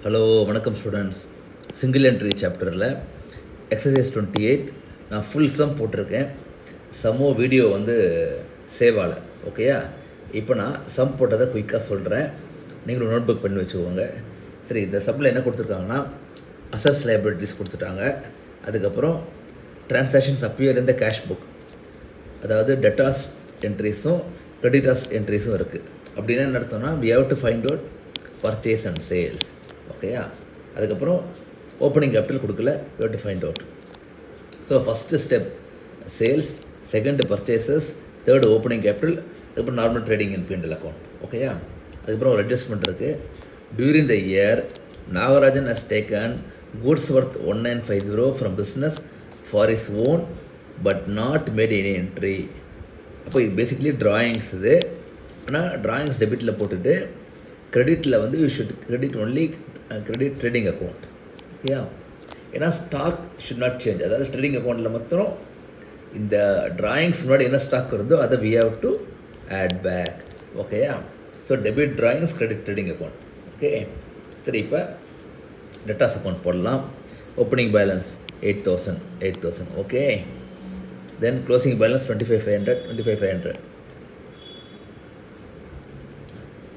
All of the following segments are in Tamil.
ஹலோ வணக்கம் ஸ்டூடெண்ட்ஸ். சிங்கிள் என்ட்ரி சாப்டரில் எக்ஸசைஸ் 28 நான் ஃபுல் சம் போட்டிருக்கேன். சம்மோ வீடியோ சேவ் ஆகலை. ஓகேயா? இப்போ நான் சம் போட்டதை குயிக்காக சொல்கிறேன். நீங்களும் நோட் புக் பண்ணி வச்சுக்கோங்க. சரி, இந்த சம்மில் என்ன கொடுத்துருக்காங்கன்னா அசட்ஸ் லைபிலிட்டிஸ் கொடுத்துட்டாங்க. அதுக்கப்புறம் டிரான்சாக்ஷன்ஸ் அப்பியர் இந்த கேஷ் புக், அதாவது டெட்டாஸ் என்ட்ரிஸும் கிரெடிட்டாஸ் என்ட்ரிஸும் இருக்குது. அப்படின்னா என்ன அர்த்தம்னா we have to find out purchase and sales. ஓகேயா? அதுக்கப்புறம் ஓப்பனிங் கேபிட்டல் கொடுக்கல, we have to find out. So first step sales, second purchases, third opening capital, அதுக்கப்புறம் normal trading in P&L account. ஓகேயா? அதுக்கப்புறம் ஒரு அட்ஜஸ்ட்மெண்ட் இருக்குது. During the year Nagarajan has taken goods worth 1950 from business for is own but not made any entry. அப்போ இது பேசிக்கலி ட்ராயிங்ஸ். இது ஆனால் ட்ராயிங்ஸ் டெபிட்டில் போட்டுட்டு கிரெடிட்டில் you should credit only credit trading account. ஓகேயா? ஏன்னா ஸ்டாக் ஷுட் நாட் சேஞ்ச். அதாவது ட்ரேடிங் அக்கௌண்ட்டில் மாத்திரம் இந்த ட்ராயிங்ஸ் முன்னாடி என்ன ஸ்டாக் இருந்தோ அதை we have to add back. ஓகேயா? So debit drawings, credit trading account. Okay, சரி. இப்போ டெட்டாஸ் அக்கௌண்ட் போடலாம். Opening balance 8,000. Okay, then closing balance 25,500.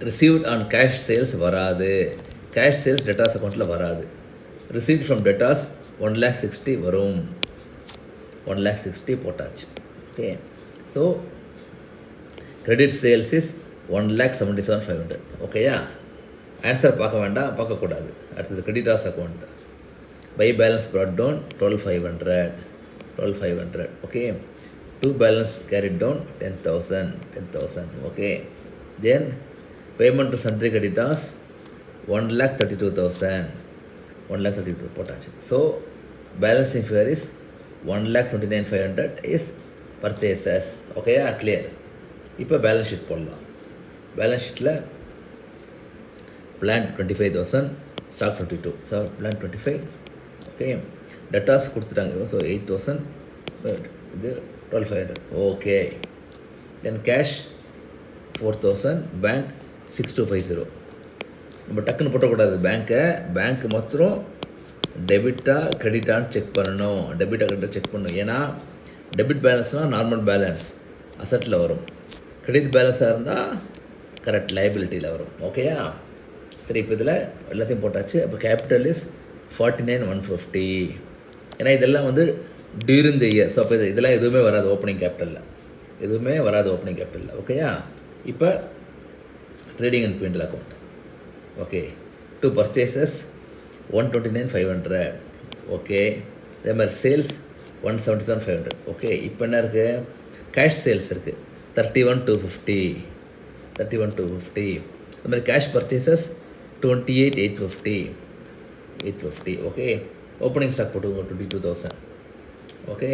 Received on cash sales வராது. கேஷ் சேல்ஸ் டெட்டாஸ் அக்கௌண்ட்டில் வராது. ரிசீவ்ட் ஃப்ரம் டெட்டாஸ் 1,60,000 வரும். 1,60,000 போட்டாச்சு. Okay, so credit sales is 1,77,500. ஓகேயா? ஆன்சர் பார்க்க வேண்டாம், பார்க்கக்கூடாது. அடுத்தது creditors account. By balance brought down 12,500. Okay, to balance carried down 10,000. Okay, then payment to sundry creditors 1,32,000. 1,32,000 போட்டாச்சு. So balancing figure is 1,29,500 is purchases. ஓகேயா? கிளியர். இப்போ பேலன்ஸ் ஷீட் போடலாம். பேலன்ஸ் ஷீட்டில் plant 25,000, stock 22. So plant 25. Okay, debtors கொடுத்துட்டாங்க. ஸோ 8,000, இது 12,500. Okay, then cash 4,000, bank 6,250. நம்ம டக்குன்னு போட்டக்கூடாது. பேங்க்கு மாத்திரம் டெபிட்டாக கிரெடிட்டான்னு செக் பண்ணணும். டெபிட்டாக கிரெடிட்டாக செக் பண்ணணும். ஏன்னா டெபிட் பேலன்ஸ்னால் நார்மல் பேலன்ஸ் அசட்டில் வரும். கிரெடிட் பேலன்ஸாக இருந்தால் கரெக்ட் லைபிலிட்டியில் வரும். ஓகேயா? சரி, இப்போ இதில் எல்லாத்தையும் போட்டாச்சு. அப்போ கேபிட்டல் இஸ் 49,150. ஏன்னா இதெல்லாம் டியூரிங் த இயர். ஸோ அப்போ இதெல்லாம் எதுவுமே வராது ஓப்பனிங் கேபிட்டலில். ஓகேயா? இப்போ trading and P&L account. Okay, to purchases 129,500. Okay, அதே மாதிரி சேல்ஸ் 177,500. ஓகே, இப்போ என்ன இருக்குது? கேஷ் சேல்ஸ் இருக்குது 31,250. அது மாதிரி cash purchases 28,850. Okay, opening stock போட்டுக்கோங்க 22,000. ஓகே,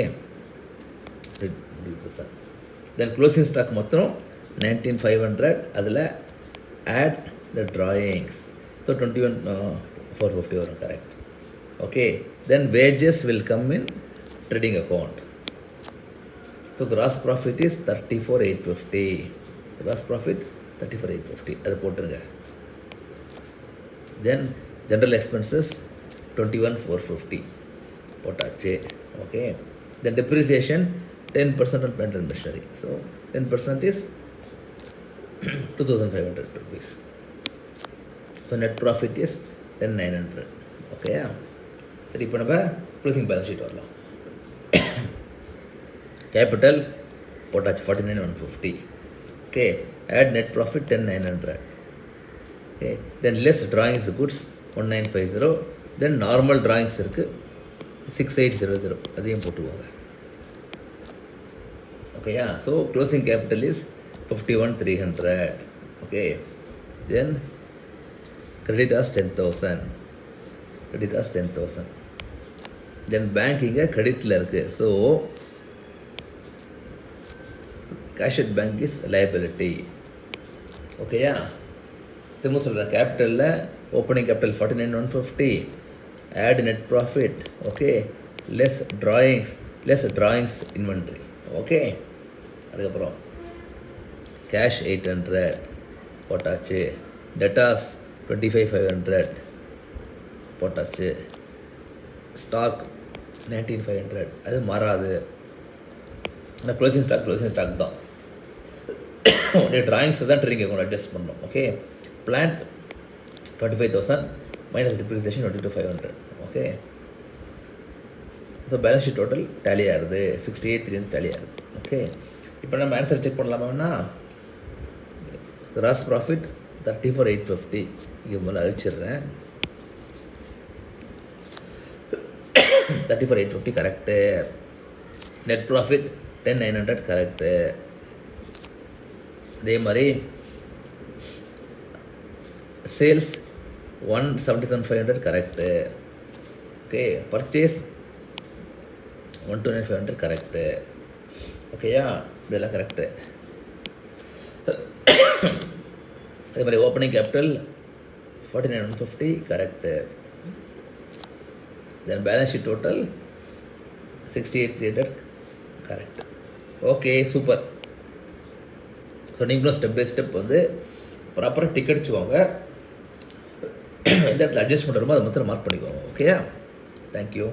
22,000. தென் க்ளோசிங் ஸ்டாக் மொத்தம் 19,500. அதில் ஆட் த ட்ராயிங்ஸ். ஸோ 21,450 வரும். Correct. Okay, then wages will come in trading account. So gross profit is 34,850. Cross profit 34,850 அது போட்டுருங்க. தென் ஜென்ரல் எக்ஸ்பென்சஸ் 21,450 போட்டாச்சு. Okay, then depreciation 10% on plant and machinery. So 10% is 2,500 rupees. So net profit is 10,900. Okay. சரி, இப்போ நம்ம க்ளோசிங் பேலன்ஸ் ஷீட் வரலாம். கேபிட்டல் போட்டாச்சு 49,150. Okay, add net profit 10,900. Okay, then less drawings goods 1,950. Then normal drawings இருக்குது 6,800. அதையும் போட்டுவாங்க. ஓகேயா? So closing capital is 51,300. Okay, then creditors 10,000. Then bank இங்கே கிரெடிட்டில் இருக்குது. So cash at bank is liability. ஓகேயா? திரும்ப சொல்கிறேன். கேபிட்டலில் opening capital 49,150, add net profit. Okay, less drawings inventory. Okay, அதுக்கப்புறம் கேஷ் 800 போட்டாச்சு. டெட்டாஸ் 25,500. போட்டாச்சு. ஸ்டாக் 19,500 அது மாறாது. ஆனால் க்ளோசிங் ஸ்டாக் தான். உடைய ட்ராயிங்ஸ் தான் ட்ரீங்க கொஞ்சம் அட்ஜஸ்ட் பண்ணணும். Okay, plant 25,000 minus depreciation 22,500. Okay, so balance sheet total tally ஆகுது 68,300 டேலி ஆகுது. ஓகே, இப்போ நம்ம ஆன்சர் செக் பண்ணலாமான்னா கிராஸ் ப்ராஃபிட் 34,850 இங்கே முதல்ல அழிச்சிடுறேன். 34,850 கரெக்டு. Net profit 10,900 correct. அதே மாதிரி sales 177,500 correct. Okay, purchase 129,500 correct. ஓகேயா, இதெல்லாம் கரெக்டு. அதே மாதிரி opening capital 49,150 correct. Then balance sheet total 68,300 correct. Okay, super. So நீங்களும் ஸ்டெப் பை ஸ்டெப் வந்து ப்ராப்பராக டிக் அடிச்சுக்கோங்க. எந்த இடத்துல அட்ஜஸ்ட்மெண்ட் வருமோ அதை மாத்திரம் மார்க் பண்ணிக்கோங்க. ஓகேயா, தேங்க்யூ.